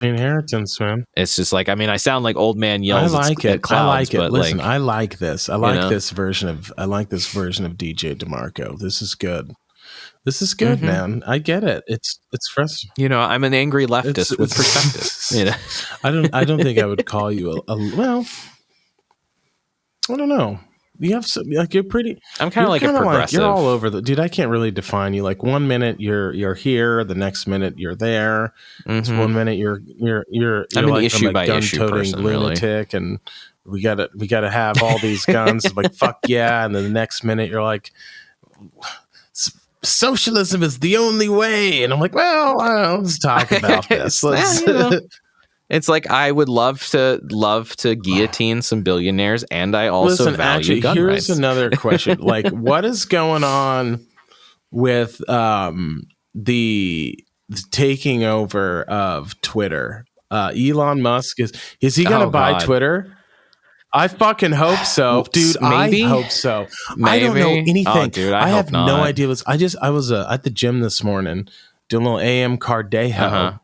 Inheritance, man. It's just like, I mean, I sound like old man yells at clouds, I like it. but Listen, like, I like this. I like this version of DJ DeMarco. This is good. This is good, man. I get it. It's frustrating. You know, I'm an angry leftist with perspective. You know? I don't think I would call you well, I don't know. You have some, like, you're pretty. I'm kind of like a progressive. You're all over the dude. I can't really define you. Like, 1 minute you're here, the next minute you're there. It's 1 minute you're I'm an like issue by issue gun-toting person, lunatic, really. And we gotta have all these guns. Like, fuck yeah, and then the next minute you're like, socialism is the only way, and I'm like, well, let's talk about this. It's like, I would love to guillotine some billionaires, and I also value gun rights. Here's another question. Like, what is going on with the taking over of Twitter? Elon Musk is he going to buy Twitter? I fucking hope so, dude. Maybe? I hope so. Maybe. I don't know anything. Oh, dude, I have hope no not. idea. I was at the gym this morning doing a little AM cardio.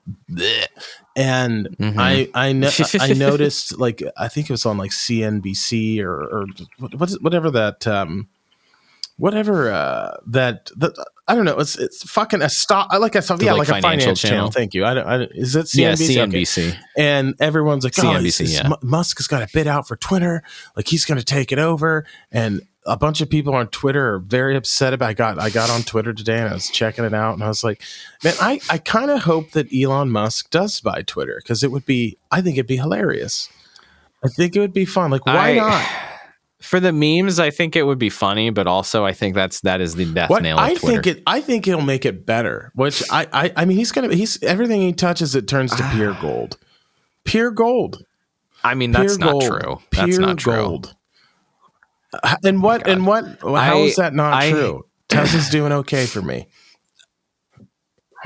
And I noticed, like, I think it was on like CNBC or whatever that I don't know. It's fucking a stock, like a finance channel. Thank you. Is it CNBC? Yeah, CNBC. Okay. And everyone's like, CNBC. Musk has got a bid out for Twitter. Like, he's going to take it over. And a bunch of people on Twitter are very upset about. I got on Twitter today and I was checking it out, and I was like, man, I kind of hope that Elon Musk does buy Twitter, because I think it'd be hilarious. I think it would be fun. Like, why not? For the memes, I think it would be funny, but also I think that is the death nail of Twitter. I think it'll make it better. Which I mean, he's everything he touches, it turns to pure gold. Pure gold. I mean, that's not true. That's not true. Gold. And what? How is that not true? Tesla's doing okay for me.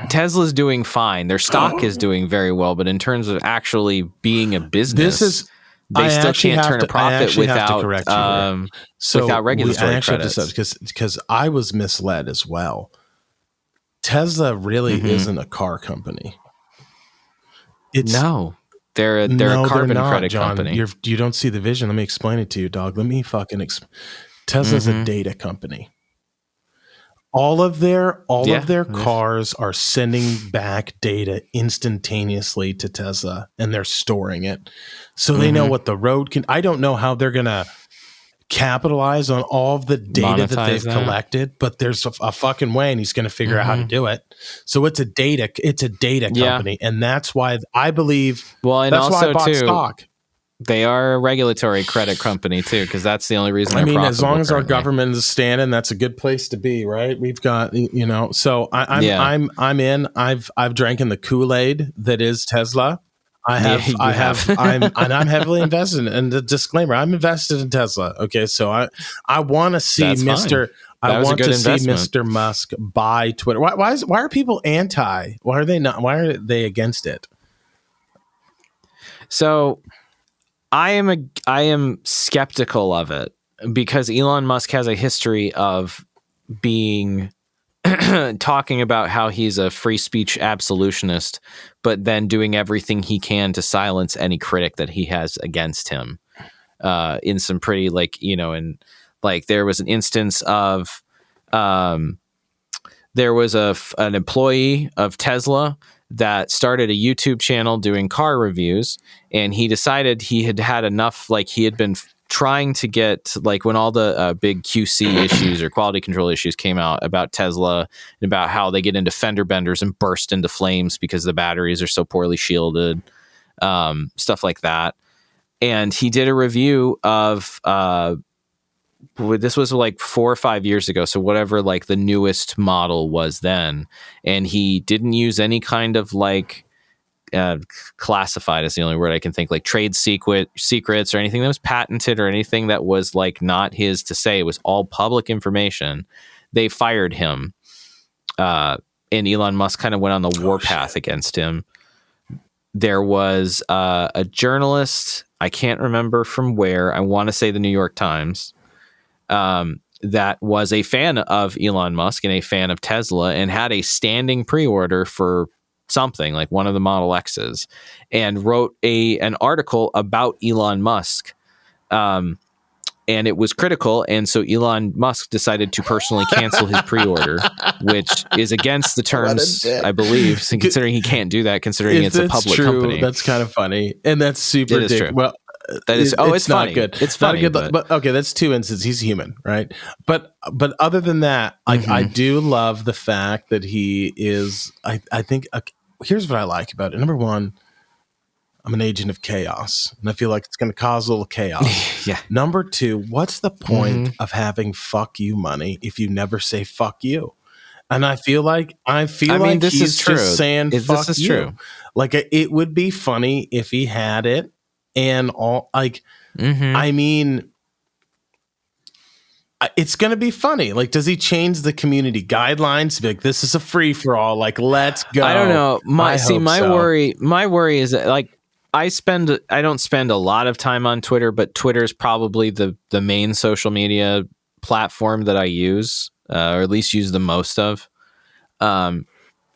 Tesla's doing fine. Their stock is doing very well, but in terms of actually being a business, they still can't turn a profit without regulatory credits. Because I was misled as well. Tesla really isn't a car company. They're a carbon credit company. You don't see the vision. Let me explain it to you, dog. Let me fucking Tesla's a data company. All of their cars are sending back data instantaneously to Tesla, and they're storing it. So they know what the road can. I don't know how they're going to capitalize on all of the data that they've collected, but there's a fucking way, and he's going to figure out how to do it. So it's a data company, and that's why I believe. Well, and that's also why I bought stock. They are a regulatory credit company too, because that's the only reason. I mean, as long as our government is standing, that's a good place to be, right? We've got, So I'm in. I've drank in the Kool-Aid that is Tesla. I'm heavily invested. And the disclaimer, I'm invested in Tesla. Okay, so I want to see Mr. Musk buy Twitter. Why are people anti? Why are they not? Why are they against it? So I am skeptical of it, because Elon Musk has a history of being talking about how he's a free speech absolutionist, but then doing everything he can to silence any critic that he has against him. In some pretty there was an instance of there was an employee of Tesla that started a YouTube channel doing car reviews, and he decided he had enough. Like, he had been trying to get, like, when all the big QC issues or quality control issues came out about Tesla and about how they get into fender benders and burst into flames because the batteries are so poorly shielded, stuff like that. And he did a review of this was like 4 or 5 years ago, so whatever like the newest model was then, and he didn't use any kind of like classified is the only word I can think, like trade secrets or anything that was patented or anything that was like not his to say. It was all public information. They fired him, and Elon Musk kind of went on the warpath against him. There was a journalist, I can't remember from where, I want to say the New York Times, that was a fan of Elon Musk and a fan of Tesla and had a standing pre-order for something like one of the Model X's, and wrote an article about Elon Musk. And it was critical, and so Elon Musk decided to personally cancel his pre-order, which is against the terms, I believe, considering he can't do that, considering it's a public company. That's kind of funny, and that's super dick. Well, that is. It's not funny. Good. It's funny, but okay, that's two instances. He's human, right? But other than that, I do love the fact that he is. I think here's what I like about it. Number one, I'm an agent of chaos, and I feel like it's going to cause a little chaos. Yeah. Number two, what's the point of having fuck you money if you never say fuck you? And I feel like this he's is true. Just saying fuck this is you. True. Like it would be funny if he had it, and all like. I mean, it's going to be funny. Like, does he change the community guidelines to be like, this is a free for all? Like, let's go. I don't know. My worry is that, like, I don't spend a lot of time on Twitter, but Twitter is probably the main social media platform that I use, or at least use the most of.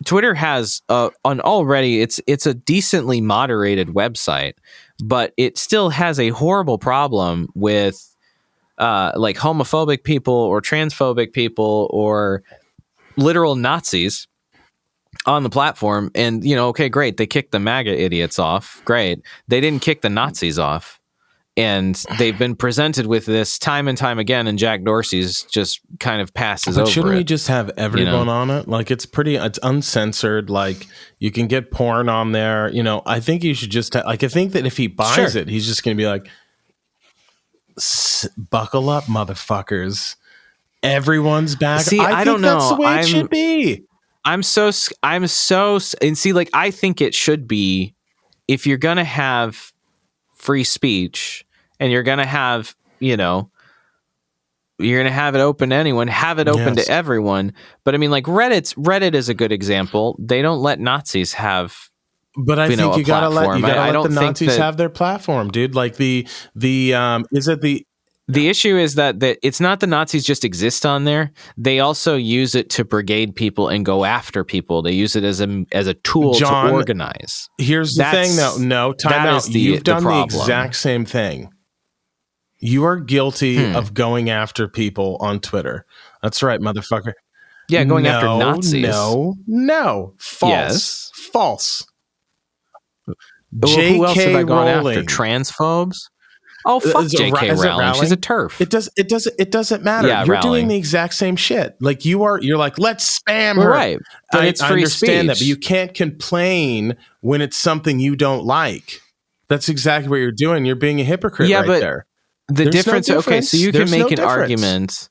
Twitter has already it's a decently moderated website, but it still has a horrible problem with like homophobic people or transphobic people or literal Nazis on the platform. And, okay, great. They kicked the MAGA idiots off. Great. They didn't kick the Nazis off. And they've been presented with this time and time again, and Jack Dorsey's just kind of passes over. But shouldn't we just have everyone on it? Like, it's uncensored. Like, you can get porn on there. I think you should just I think that if he buys it, he's just going to be like, buckle up, motherfuckers. Everyone's back. See, I don't know. That's the way it should be. And see, like, I think it should be, if you're going to have free speech and you're going to have, you're going to have it open to anyone, have it open to everyone. But I mean, like, Reddit is a good example. They don't let Nazis have. But I think you gotta let the Nazis have their platform, dude. Like the issue is that it's not the Nazis just exist on there. They also use it to brigade people and go after people. They use it as a tool to organize. Here's the thing, though. No, time out. You've done the exact same thing. You are guilty of going after people on Twitter. That's right, motherfucker. Yeah, going after Nazis. No. False. Yes. False. Who else have I gone after? Transphobes? Oh, fuck J.K. Rowling. She's a TERF. It doesn't matter. Yeah, you're doing the exact same shit. Like you're like, let's spam her. Right. But it's free I understand speech. that, but you can't complain when it's something you don't like. That's exactly what you're doing. You're being a hypocrite there. The difference, okay, so you can make an argument.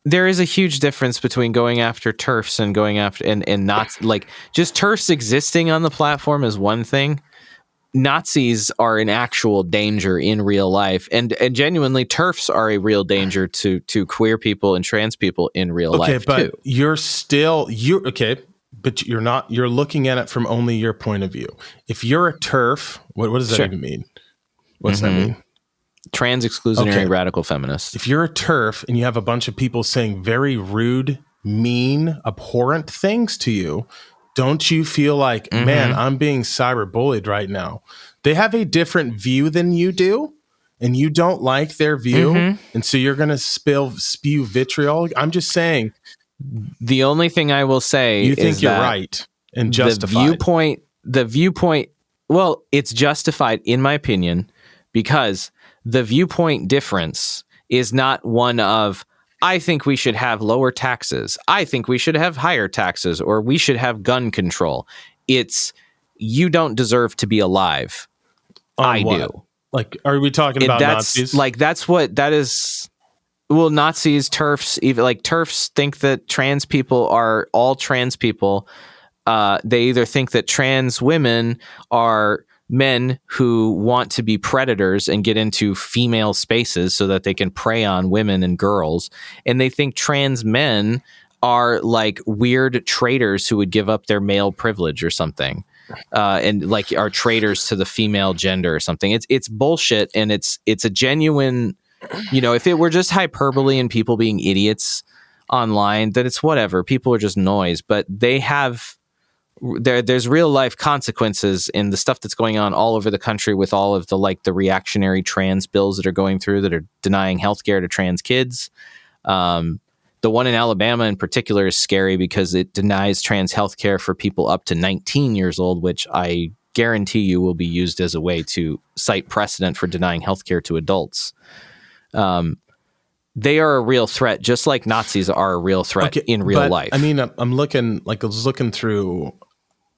There is a huge difference between going after TERFs and going after and not, like, just TERFs existing on the platform is one thing. Nazis are an actual danger in real life, and genuinely TERFs are a real danger to queer people and trans people in real life but too. But you're not. You're looking at it from only your point of view. If you're a TERF, what does that even mean? What's that mean? Trans exclusionary radical feminist. If you're a TERF and you have a bunch of people saying very rude, mean, abhorrent things to you, don't you feel like, man, I'm being cyberbullied right now? They have a different view than you do, and you don't like their view, and so you're going to spew vitriol. I'm just saying. The only thing I will say is you think you're that right and justified. The viewpoint, well, it's justified in my opinion, because the viewpoint difference is not one of, I think we should have lower taxes, I think we should have higher taxes, or we should have gun control. It's, you don't deserve to be alive. I do. Like, are we talking about Nazis? Like, that's what that is. Well, Nazis, TERFs, even like TERFs think that trans people are all trans people. They either think that trans women are men who want to be predators and get into female spaces so that they can prey on women and girls. And they think trans men are like weird traitors who would give up their male privilege or something. And like are traitors to the female gender or something. It's bullshit. And it's a genuine, if it were just hyperbole and people being idiots online, then it's whatever. People are just noise, but they have there's real life consequences in the stuff that's going on all over the country with all of the reactionary trans bills that are going through that are denying healthcare to trans kids. The one in Alabama in particular is scary because it denies trans healthcare for people up to 19 years old, which I guarantee you will be used as a way to cite precedent for denying healthcare to adults. They are a real threat, just like Nazis are a real threat in real life. I mean, I was looking through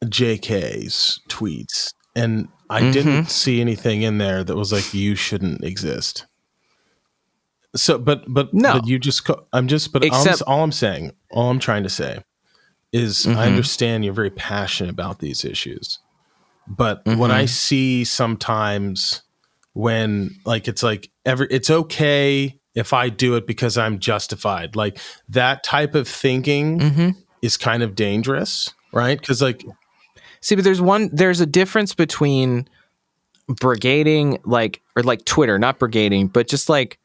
JK's tweets, and I didn't see anything in there that was like, you shouldn't exist. So, but no, but you just, all I'm trying to say is I understand you're very passionate about these issues, but what I see sometimes when it's okay if I do it because I'm justified, like that type of thinking is kind of dangerous, right? Because see, but there's a difference between brigading, or Twitter, not brigading, but just like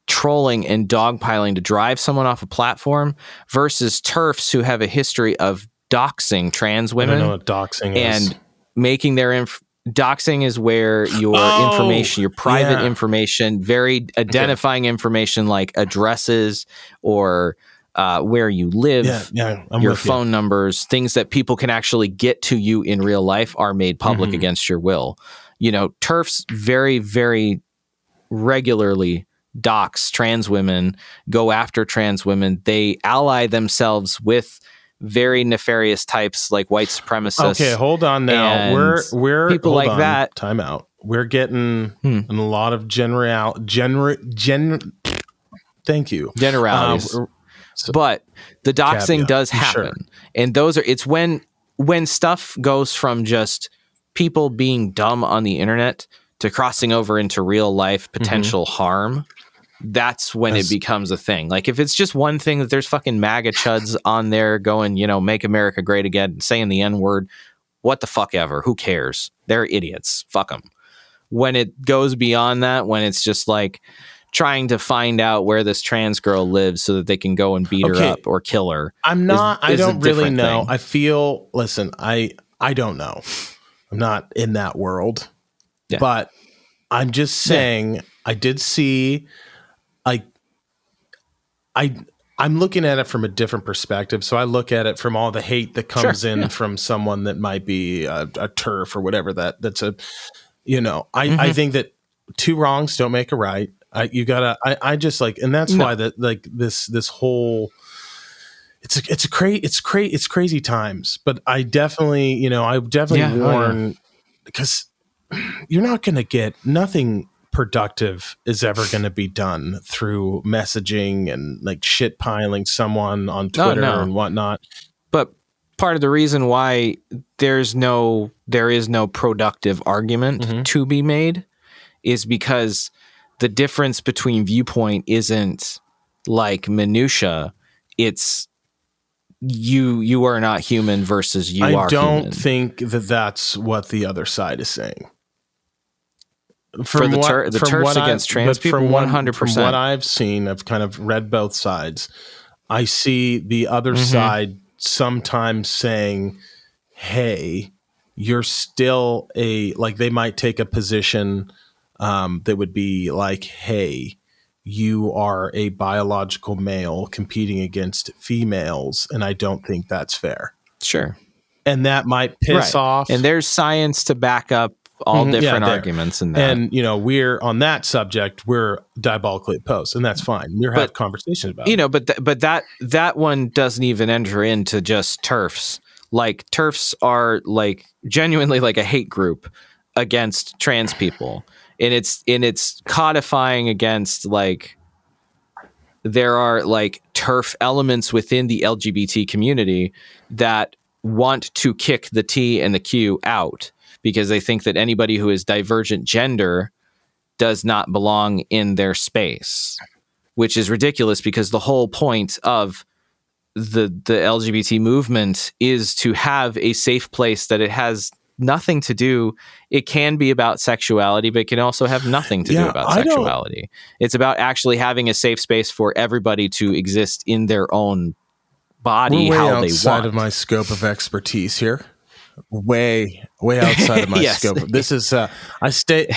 trolling and dogpiling to drive someone off a platform versus TERFs who have a history of doxing trans women. I don't know what doxing is. And making their doxing is where your information, your private information, very identifying information like addresses or where you live, your phone numbers, things that people can actually get to you in real life are made public against your will. TERFs very, very regularly dox trans women, go after trans women. They ally themselves with very nefarious types like white supremacists. Okay, hold on now. We're people like that. Time out. We're getting a lot of thank you. Generalities. But the doxing does happen. Sure. And it's when stuff goes from just people being dumb on the internet to crossing over into real life potential harm. That's when it becomes a thing. Like if it's just one thing that there's fucking MAGA chuds on there going, make America great again, saying the N-word, what the fuck ever, who cares? They're idiots. Fuck them. When it goes beyond that, when it's just like trying to find out where this trans girl lives so that they can go and beat her up or kill her. I don't really know. Thing. I feel, listen, I don't know. I'm not in that world, but I'm just saying I did see, I'm looking at it from a different perspective. So I look at it from all the hate that comes in from someone that might be a TERF or whatever that's I think that two wrongs don't make a right. I just and that's why this whole, it's crazy times, but I definitely, warn because you're not going to get nothing productive is ever going to be done through messaging and shit piling someone on Twitter and whatnot. But part of the reason why there is no productive argument to be made is because the difference between viewpoint isn't like minutia. It's you are not human versus you are human. I don't think that that's what the other side is saying. For the TERFs against trans people, 100%. From what I've seen, I've kind of read both sides. I see the other side sometimes saying, hey, you're still they might take a position that would be like, hey, you are a biological male competing against females, and I don't think that's fair. Sure. And that might piss off. And there's science to back up all different arguments in that. And, we're on that subject, we're diabolically opposed, and that's fine. We're having conversations about it. But that one doesn't even enter into just TERFs. Like TERFs are genuinely a hate group against trans people. And it's codifying against there are TERF elements within the LGBT community that want to kick the T and the Q out because they think that anybody who is divergent gender does not belong in their space, which is ridiculous because the whole point of the LGBT movement is to have a safe place that it has nothing to do. It can be about sexuality, but it can also have nothing to do about sexuality. It's about actually having a safe space for everybody to exist in their own body, We're way how they outside want. Of my scope of expertise here. way outside of my Yes. scope. This is I stay.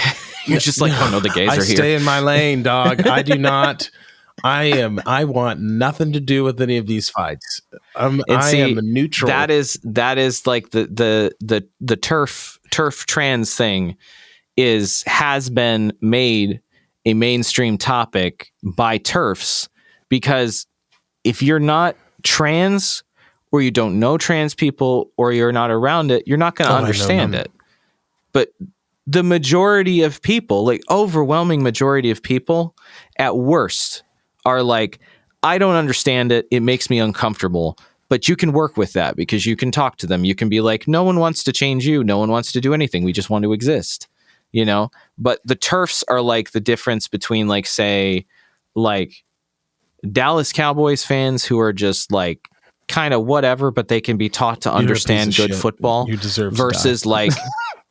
You're just like, oh no, the gays I are here. stay in my lane, dog. I do not. I want nothing to do with any of these fights. I am neutral. That is like the TERF trans thing has been made a mainstream topic by TERFs, because if you're not trans, or you don't know trans people, or you're not around it, you're not going to understand it. But the majority of people, like overwhelming majority of people, at worst are like, I don't understand it. It makes me uncomfortable. But you can work with that because you can talk to them. You can be like, no one wants to change you. No one wants to do anything. We just want to exist, you know? But the TERFs are like the difference between, like, say, like Dallas Cowboys fans who are just like kind of whatever, but they can be taught to understand good football, you deserve versus like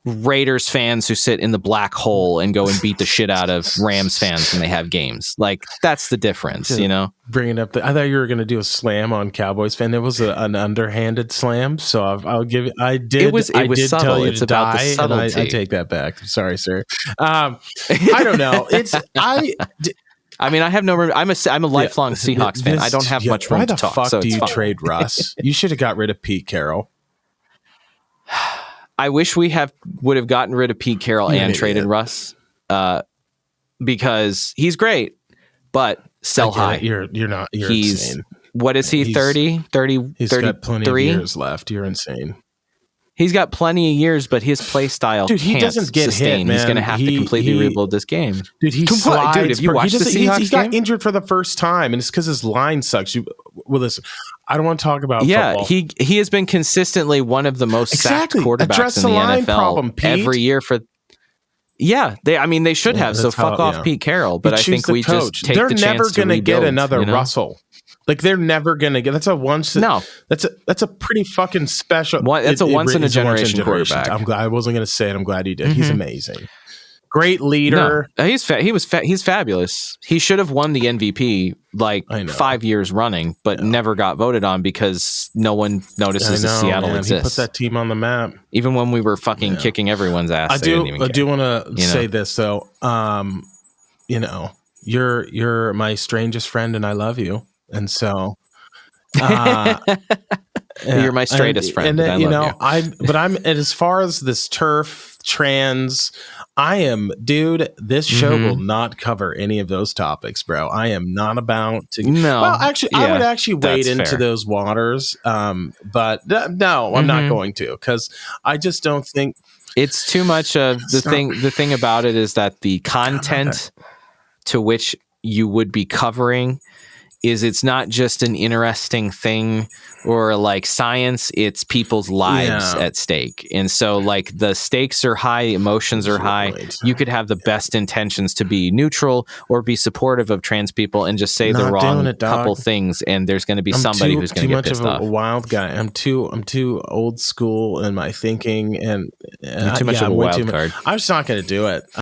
Raiders fans who sit in the black hole and go and beat the shit out of Rams fans when they have games. Like, that's the difference, you know? Bringing up I thought you were going to do a slam on Cowboys fan. It was an underhanded slam, so I'll give it. I did. It was subtle. Tell you it's to about die, the subtlety. And I take that back. Sorry, sir. I don't know. I mean, I have no room. I'm a lifelong Seahawks fan. I don't have much room to talk. Why the fuck so do you fine. trade Russ? You should have got rid of Pete Carroll. I wish we would have gotten rid of Pete Carroll and traded Russ, because he's great, but sell high. You're not. You're insane. What is he? 30? 30? He's 33? got plenty of years left. You're insane. He's got plenty of years, but his play style he doesn't get sustain. hit, man. He's going to have to completely rebuild this game. Dude, he slides. Dude, have you watched the Seahawks he got injured for the first time, and it's because his line sucks. Well, listen, I don't want to talk about football. he has been consistently one of the most sacked quarterbacks Address in the line NFL problem, Pete. every year for. Yeah, they should have. So fuck off Pete Carroll. But I think we just take the chance to rebuild. They're never going to get another you know? Russell. Like, they're never going to get. That's a once. No, that's a pretty fucking special. That's a once in a generation quarterback. I'm glad I wasn't going to say it. I'm glad he did. Mm-hmm. He's amazing. Great leader. No, he's fabulous. He should have won the MVP like 5 years running, but never got voted on because no one notices Seattle exists. He put that team on the map, even when we were fucking kicking everyone's ass. I do want to say this though. You know, you're my strangest friend, and I love you. And so, you're my straightest friend. And you know, I'm as far as this TERF trans, I am, dude. This show will not cover any of those topics, bro. I am not about to. No, well, actually, I would actually wade into those waters. But no, I'm not going to, because I just don't think it's too much of the thing. The thing about it is that the content to which you would be covering it's not just an interesting thing or like science, it's people's lives at stake. And so like the stakes are high, emotions are high. You could have the best intentions to be neutral or be supportive of trans people and just say the wrong couple things, and there's going to be somebody who's going to get pissed off. Too much of a wild guy. I'm too old school in my thinking, and you're too much of a wild card. I'm just not going to do it.